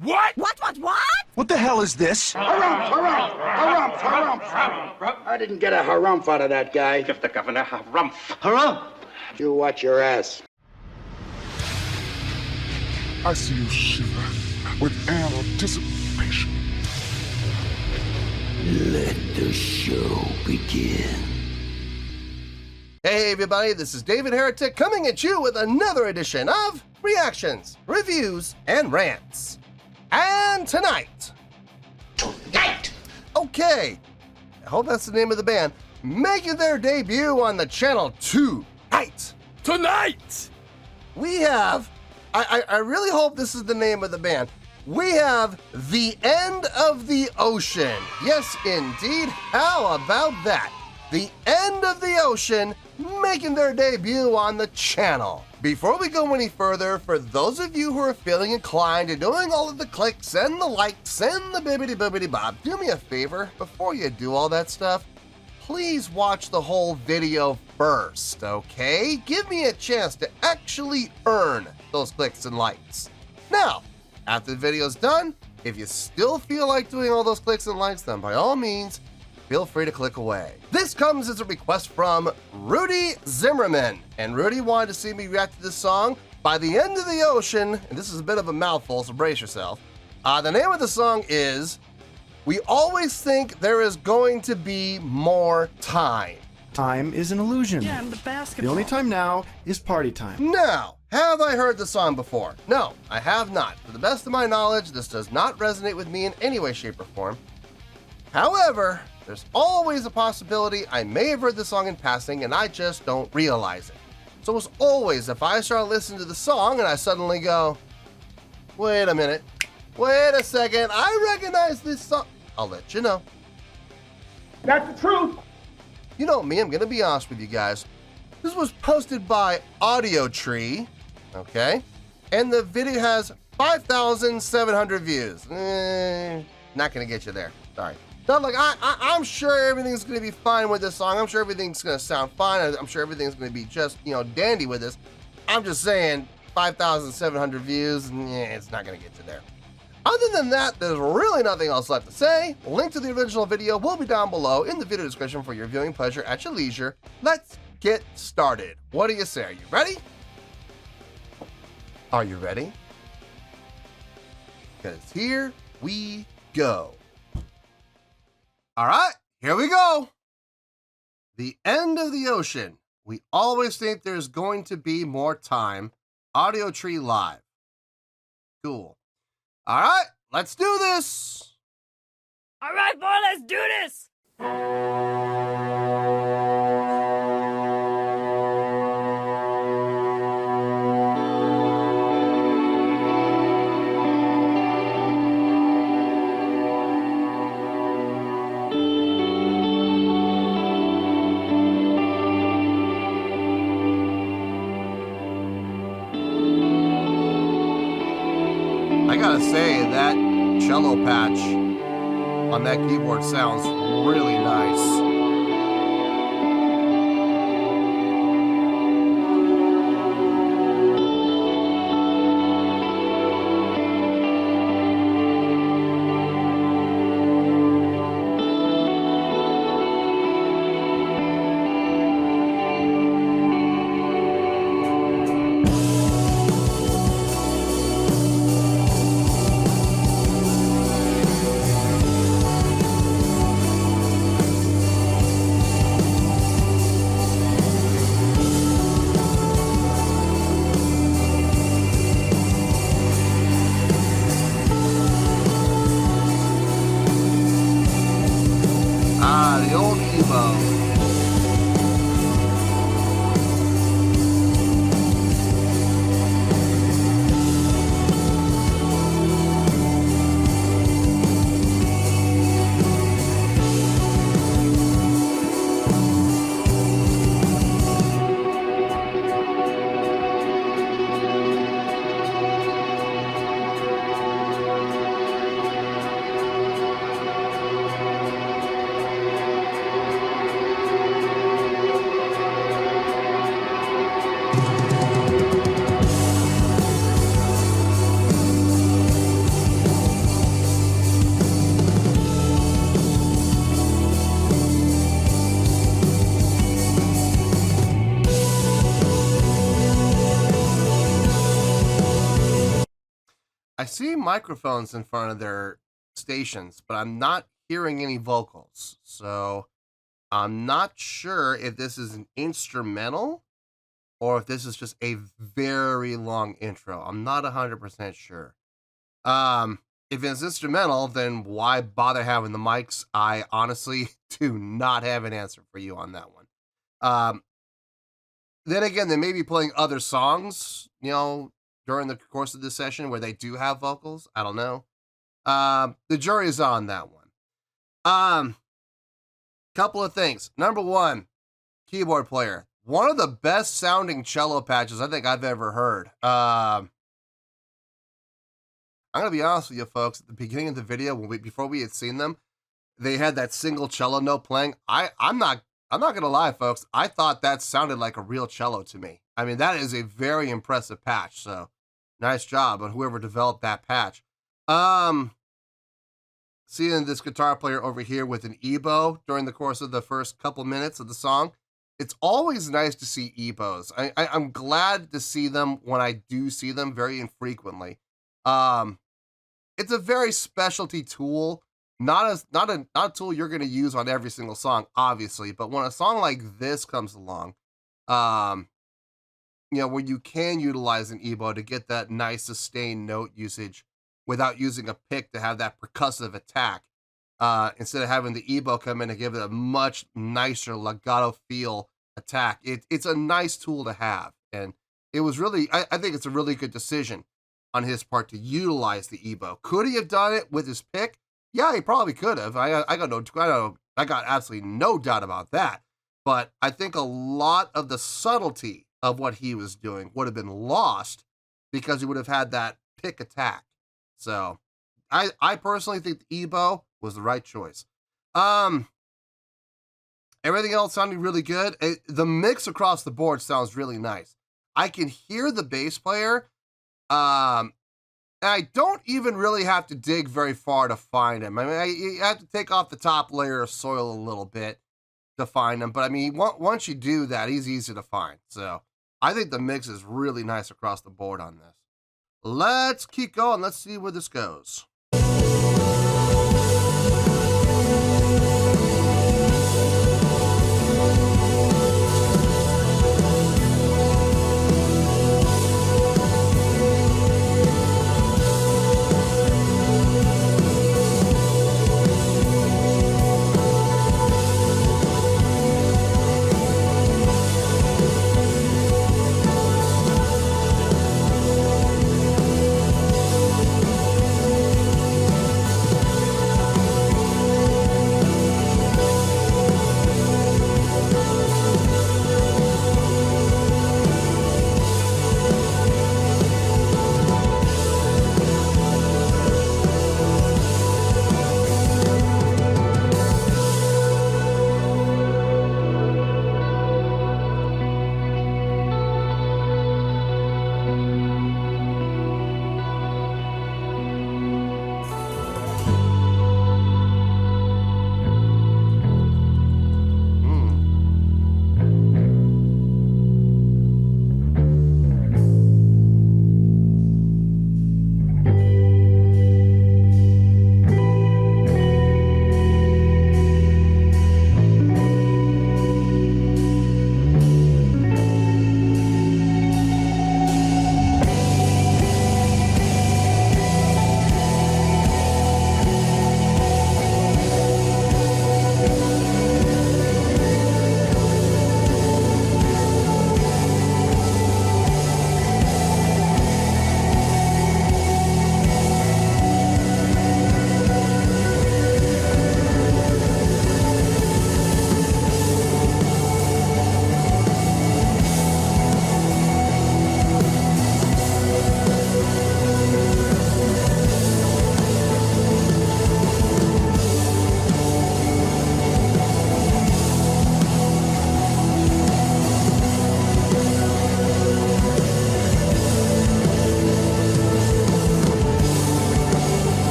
What? What? What the hell is this? Harumph. I didn't get a harumph out of that guy. Give the governor harumph. Harumph! You watch your ass. I see you shiver with anticipation. Let the show begin. Hey everybody, this is David Heretic coming at you with another edition of Reactions, Reviews, and Rants. And tonight, okay, I hope that's the name of the band, making their debut on the channel tonight, we have, I really hope this is the name of the band, we have The End of the Ocean. Yes, indeed, how about that? The End of the Ocean making their debut on the channel. Before we go any further, for those of you who are feeling inclined to doing all of the clicks and the likes and the bibbidi bob, do me a favor, before you do all that stuff, please watch the whole video first, okay? Give me a chance to actually earn those clicks and likes. Now, after the video's done, if you still feel like doing all those clicks and likes, then by all means, feel free to click away. This comes as a request from Rudy Zimmerman, and Rudy wanted to see me react to this song, By the End of the Ocean, and this is a bit of a mouthful, so brace yourself. The name of the song is We Always Think There Is Going to Be More Time. Time is an illusion. Yeah, and the basketball. The only time now is party time. Now, have I heard the song before? No, I have not. To the best of my knowledge, this does not resonate with me in any way, shape, or form. However, there's always a possibility I may have heard the song in passing and I just don't realize it. So as always, if I start listening to the song and I suddenly go, wait a minute, wait a second, I recognize this song, I'll let you know. That's the truth. You know me, I'm gonna be honest with you guys. This was posted by Audio Tree, okay? And the video has 5,700 views. Not gonna get you there, sorry. Not like I'm sure everything's gonna be fine with this song. I'm sure everything's gonna sound fine. I'm sure everything's gonna be just, dandy with this. I'm just saying, 5,700 views, it's not gonna get you there. Other than that, there's really nothing else left to say. Link to the original video will be down below in the video description for your viewing pleasure at your leisure. Let's get started. What do you say? Are you ready? Are you ready? Because here we go. All right, here we go. The End of the Ocean. We always think there's going to be more time. Audio Tree Live. Cool. All right, let's do this. All right, boy, let's do this. I gotta say, that cello patch on that keyboard sounds really nice. The old Evo. I see microphones in front of their stations, but I'm not hearing any vocals. So I'm not sure if this is an instrumental or if this is just a very long intro. I'm not 100% sure. If it's instrumental, then why bother having the mics? I honestly do not have an answer for you on that one. Then again, they may be playing other songs, during the course of this session where they do have vocals. I don't know. The jury is on that one. Couple of things. Number one, keyboard player. One of the best sounding cello patches I think I've ever heard. I'm gonna be honest with you folks. At the beginning of the video, before we had seen them, they had that single cello note playing. I'm not gonna lie, folks. I thought that sounded like a real cello to me. I mean, that is a very impressive patch. So nice job on whoever developed that patch. Seeing this guitar player over here with an EBow during the course of the first couple minutes of the song. It's always nice to see EBows. I'm glad to see them when I do see them, very infrequently. It's a very specialty tool, not a tool you're going to use on every single song, obviously. But when a song like this comes along, where you can utilize an EBow to get that nice sustained note usage without using a pick to have that percussive attack, instead of having the EBow come in and give it a much nicer legato feel attack. It's a nice tool to have. And it was really, I think it's a really good decision on his part to utilize the EBow. Could he have done it with his pick? Yeah, he probably could have. I got absolutely no doubt about that. But I think a lot of the subtlety of what he was doing would have been lost because he would have had that pick attack. So I personally think the EBow was the right choice. Everything else sounded really good. The mix across the board sounds really nice. I can hear the bass player. And I don't even really have to dig very far to find him. I mean, you have to take off the top layer of soil a little bit to find him. But I mean, once you do that, he's easy to find. So I think the mix is really nice across the board on this. Let's keep going. Let's see where this goes.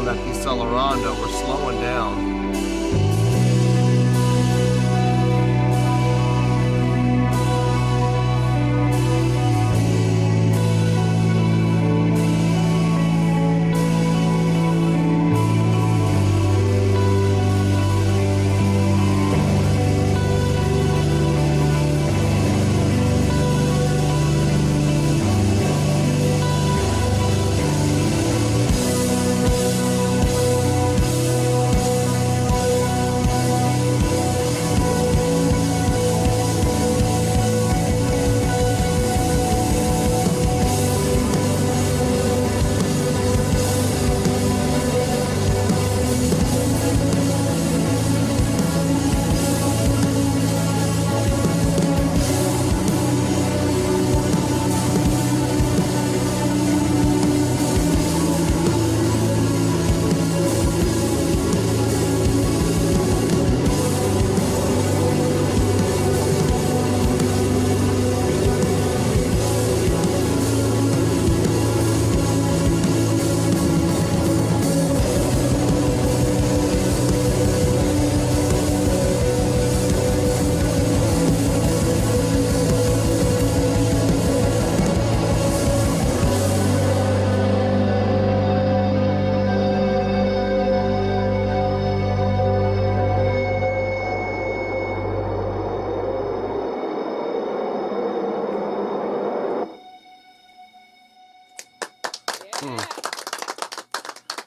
feeling that Accelerando, we're slowing down.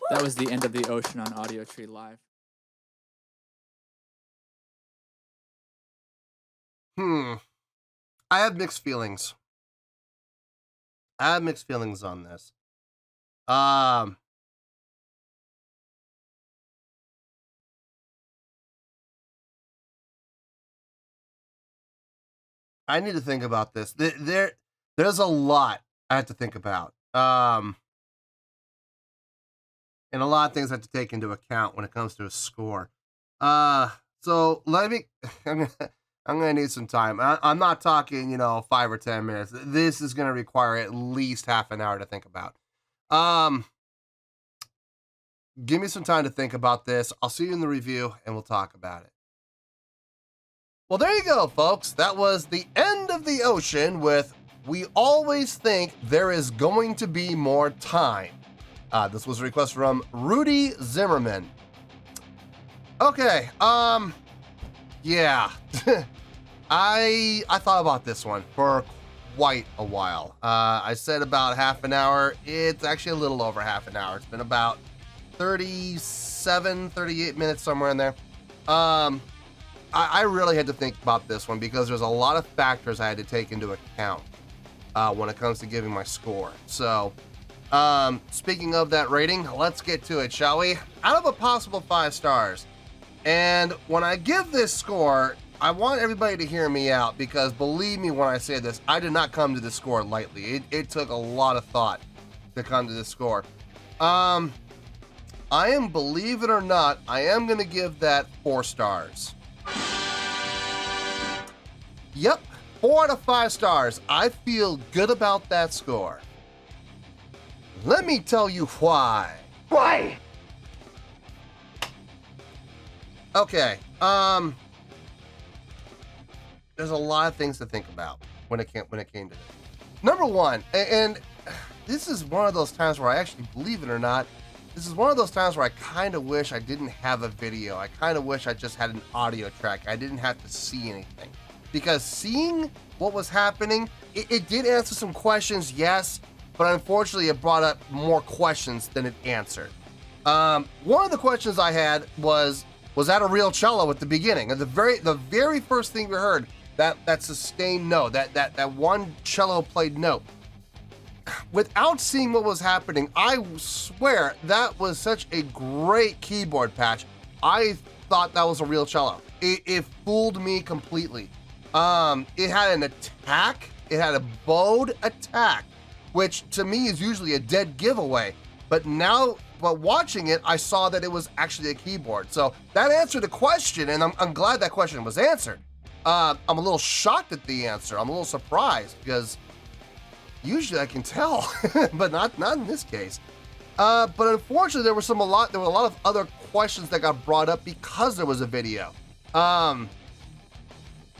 That was the end of the ocean on Audio Tree Live. I have mixed feelings. I have mixed feelings on this. I need to think about this. There's a lot I have to think about. And a lot of things I have to take into account when it comes to a score. So let me, I'm gonna need some time. I'm not talking, 5 or 10 minutes. This is gonna require at least half an hour to think about. Give me some time to think about this. I'll see you in the review and we'll talk about it. Well, there you go, folks. That was the end of the ocean with We Always Think There Is Going to Be More Time. This was a request from Rudy Zimmerman. Okay, yeah. I thought about this one for quite a while. I said about half an hour. It's actually a little over half an hour. It's been about 37, 38 minutes, somewhere in there. I really had to think about this one because there's a lot of factors I had to take into account when it comes to giving my score. So, speaking of that rating, let's get to it, shall we? Out of a possible 5 stars. And when I give this score, I want everybody to hear me out because believe me when I say this, I did not come to this score lightly. It took a lot of thought to come to this score. I am, believe it or not, I am going to give that 4 stars. Yep, 4 out of 5 stars. I feel good about that score. Let me tell you why. Why? Okay, there's a lot of things to think about when it came to this. Number one, and this is one of those times where I actually, believe it or not, this is one of those times where I kind of wish I didn't have a video. I kind of wish I just had an audio track. I didn't have to see anything. Because seeing what was happening, it did answer some questions, yes, but unfortunately it brought up more questions than it answered. One of the questions I had was that a real cello at the beginning? And the very first thing we heard, that sustained note, that one cello played note. Without seeing what was happening, I swear that was such a great keyboard patch. I thought that was a real cello. It fooled me completely. It had an attack. It had a bowed attack, which to me is usually a dead giveaway. But watching it, I saw that it was actually a keyboard. So that answered the question, and I'm glad that question was answered. I'm a little shocked at the answer. I'm a little surprised because usually I can tell, but not in this case. But unfortunately, there were a lot of other questions that got brought up because there was a video. A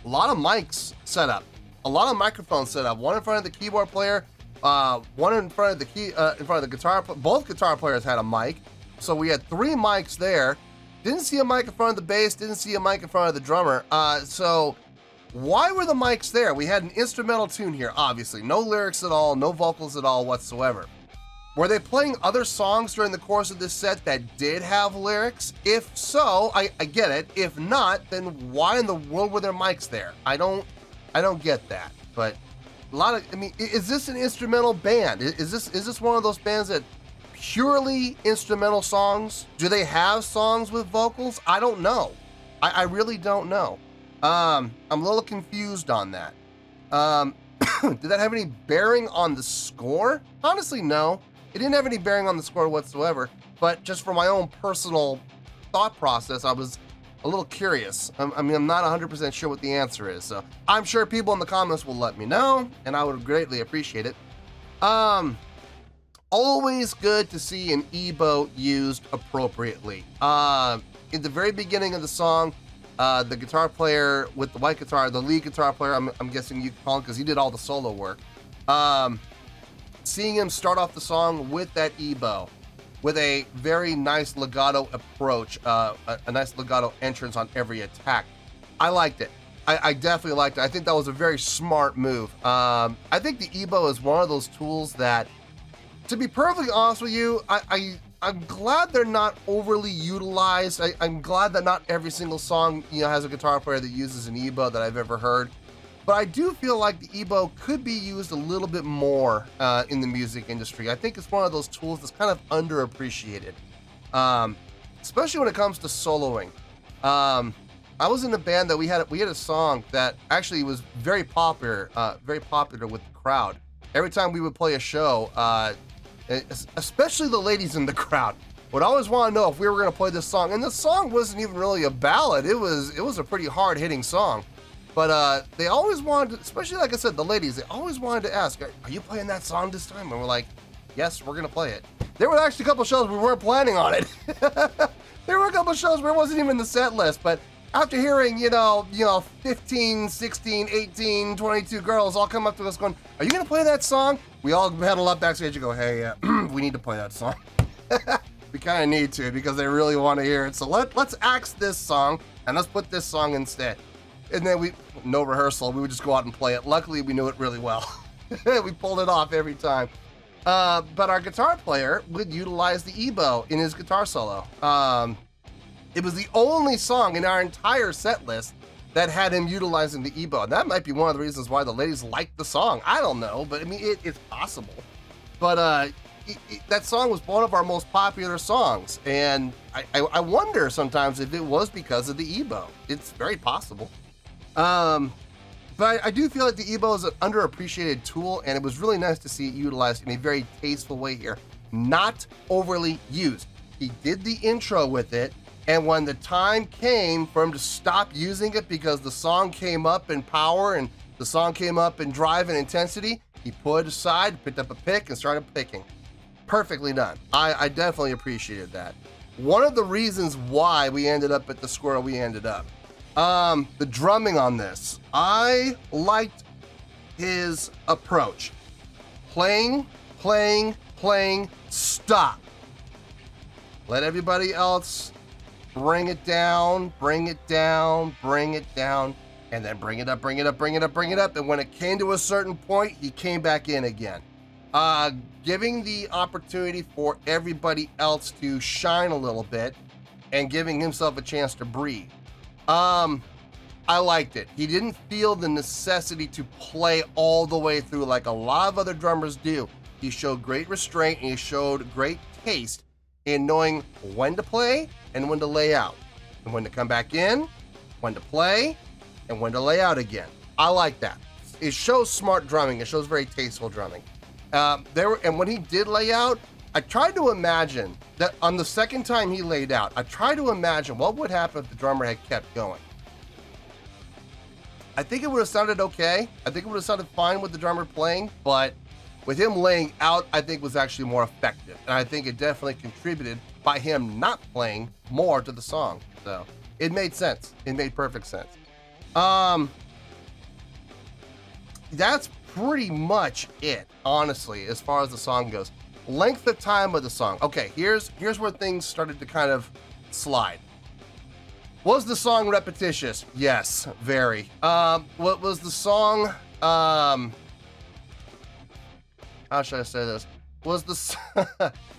lot of mics set up, a lot of microphones set up. One in front of the keyboard player, one in front of the guitar. Both guitar players had a mic, so we had 3 mics there. Didn't see a mic in front of the bass. Didn't see a mic in front of the drummer. So why were the mics there? We had an instrumental tune here, obviously, no lyrics at all, no vocals at all whatsoever. Were they playing other songs during the course of this set that did have lyrics? If so, I get it. If not, then why in the world were there mics there? I don't get that. But is this an instrumental band? Is this one of those bands that purely instrumental songs? Do they have songs with vocals? I don't know. I really don't know. I'm a little confused on that. Did that have any bearing on the score? Honestly, no. It didn't have any bearing on the score whatsoever, but just for my own personal thought process, I was a little curious. I'm not 100% sure what the answer is, so I'm sure people in the comments will let me know, and I would greatly appreciate it. Always good to see an EBow used appropriately. In the very beginning of the song, the guitar player with the white guitar, the lead guitar player, I'm guessing you call him because he did all the solo work. Seeing him start off the song with that EBow, with a very nice legato approach, a nice legato entrance on every attack. I liked it. I definitely liked it. I think that was a very smart move. I think the EBow is one of those tools that, to be perfectly honest with you, I'm glad they're not overly utilized. I'm glad that not every single song, has a guitar player that uses an EBow that I've ever heard. But I do feel like the EBow could be used a little bit more in the music industry. I think it's one of those tools that's kind of underappreciated, especially when it comes to soloing. I was in a band that we had a song that actually was very popular with the crowd. Every time we would play a show, especially the ladies in the crowd would always want to know if we were going to play this song. And the song wasn't even really a ballad. It was a pretty hard-hitting song. But they always wanted, especially like I said, the ladies, they always wanted to ask, are you playing that song this time? And we're like, yes, we're going to play it. There were actually a couple shows we weren't planning on it. There were a couple shows where it wasn't even in the set list, but after hearing, 15, 16, 18, 22 girls all come up to us going, are you going to play that song? We all huddle up backstage and go, hey, we need to play that song. We kind of need to because they really want to hear it. So let's axe this song and let's put this song instead. And then no rehearsal, we would just go out and play it. Luckily, we knew it really well. We pulled it off every time. But our guitar player would utilize the EBow in his guitar solo. It was the only song in our entire set list that had him utilizing the EBow. And that might be one of the reasons why the ladies liked the song. I don't know, but it's possible. But that song was one of our most popular songs. And I wonder sometimes if it was because of the EBow. It's very possible. But I do feel like the EBow is an underappreciated tool, and it was really nice to see it utilized in a very tasteful way here. Not overly used. He did the intro with it, and when the time came for him to stop using it because the song came up in power and the song came up in drive and intensity, he put it aside, picked up a pick, and started picking. Perfectly done. I definitely appreciated that. One of the reasons why we ended up at the square we ended up. The drumming on this, I liked his approach. Playing, stop. Let everybody else bring it down, and then bring it up. And when it came to a certain point, he came back in again. Giving the opportunity for everybody else to shine a little bit and giving himself a chance to breathe. I liked it. He didn't feel the necessity to play all the way through like a lot of other drummers do. He showed great restraint and he showed great taste in knowing when to play and when to lay out, and when to come back in, when to play, and when to lay out again. I like that. It shows smart drumming. It shows very tasteful drumming. And when he did lay out, I tried to imagine that on the second time he laid out, I tried to imagine what would happen if the drummer had kept going. I think it would have sounded okay. I think it would have sounded fine with the drummer playing, but with him laying out, I think was actually more effective. And I think it definitely contributed by him not playing more to the song. So it made sense. It made perfect sense. That's pretty much it, honestly, as far as the song goes. Length of time of the song. Okay, here's where things started to kind of slide. Was the song repetitious? Yes, very. What was the song? How should I say this? Was the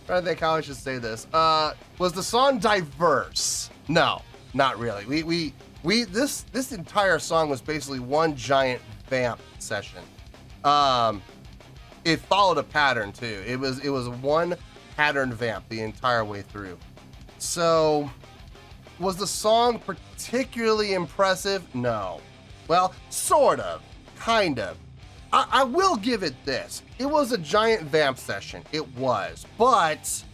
trying to think how I should say this. Was the song diverse? No, not really. We this entire song was basically one giant vamp session. It followed a pattern too. It was one pattern vamp the entire way through. So, was the song particularly impressive? No. Well, sort of, kind of. I will give it this. It was a giant vamp session. It was. But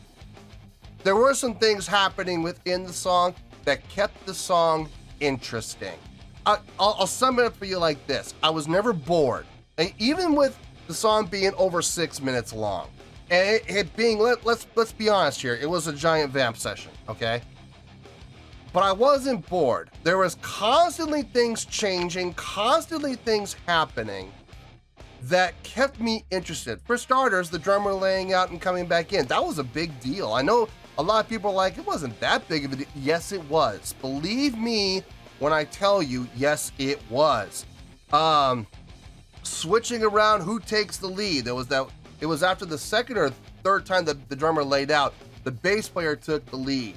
there were some things happening within the song that kept the song interesting. I'll sum it up for you like this. I was never bored. And even with the song being over 6 minutes long, and it being, let's be honest here, it was a giant vamp session, okay? But I wasn't bored. There was constantly things changing, constantly things happening that kept me interested. For starters, the drummer laying out and coming back in. That was a big deal. I know a lot of people are like, it wasn't that big of a deal. Yes, it was. Believe me when I tell you, yes, it was. Switching around who takes the lead. It was after the second or third time that the drummer laid out, the bass player took the lead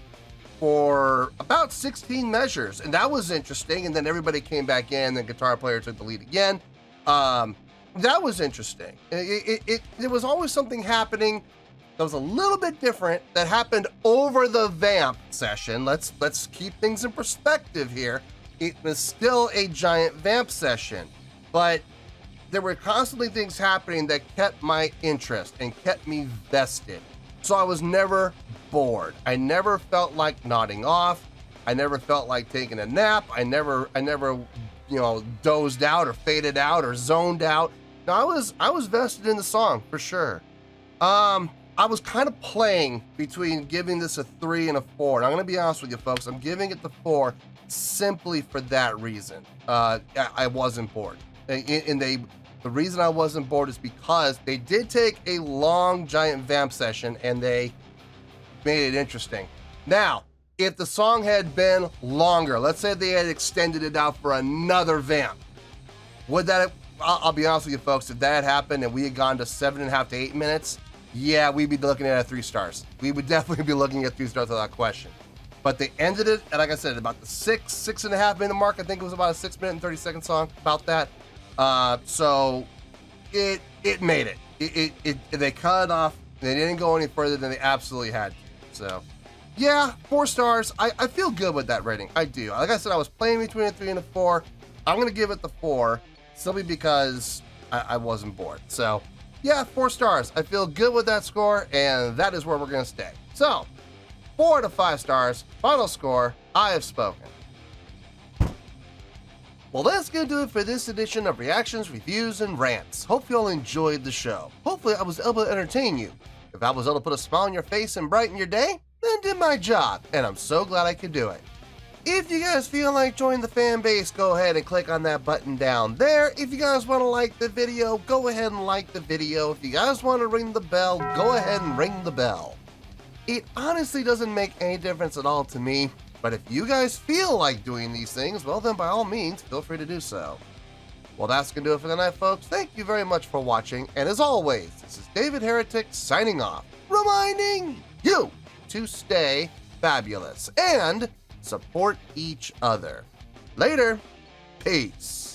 for about 16 measures, and that was interesting. And then everybody came back in, the guitar player took the lead again. That was interesting. There was always something happening that was a little bit different that happened over the vamp session. Let's keep things in perspective here. It was still a giant vamp session, but there were constantly things happening that kept my interest and kept me vested. So I was never bored. I never felt like nodding off. I never felt like taking a nap. I never, dozed out or faded out or zoned out. No, I was vested in the song for sure. I was kind of playing between giving this a 3 and a 4. And I'm gonna be honest with you folks, I'm giving it the 4 simply for that reason. I wasn't bored. The reason I wasn't bored is because they did take a long giant vamp session and they made it interesting. Now, if the song had been longer, let's say they had extended it out for another vamp, would that have, I'll be honest with you folks, if that had happened and we had gone to 7.5 to 8 minutes, yeah, we'd be looking at 3 stars. We would definitely be looking at 3 stars without question. But they ended it, and like I said, about the 6.5 minute mark. I think it was about a 6 minute and 30 second song, about that. So it made it. They cut it off. They didn't go any further than they absolutely had to. So yeah, 4 stars. I feel good with that rating. I do. Like I said, I was playing between a 3 and a 4. I'm gonna give it the 4 simply because I wasn't bored. So yeah, 4 stars. I feel good with that score, and that is where we're gonna stay. So 4 out of 5 stars. Final score. I have spoken. Well, that's going to do it for this edition of Reactions, Reviews, and Rants. Hope you all enjoyed the show. Hopefully I was able to entertain you. If I was able to put a smile on your face and brighten your day, then did my job, and I'm so glad I could do it. If you guys feel like joining the fan base, go ahead and click on that button down there. If you guys want to like the video, go ahead and like the video. If you guys want to ring the bell, go ahead and ring the bell. It honestly doesn't make any difference at all to me. But if you guys feel like doing these things, well then by all means, feel free to do so. Well, that's going to do it for the night, folks. Thank you very much for watching. And as always, this is David Heretic signing off, reminding you to stay fabulous and support each other. Later. Peace.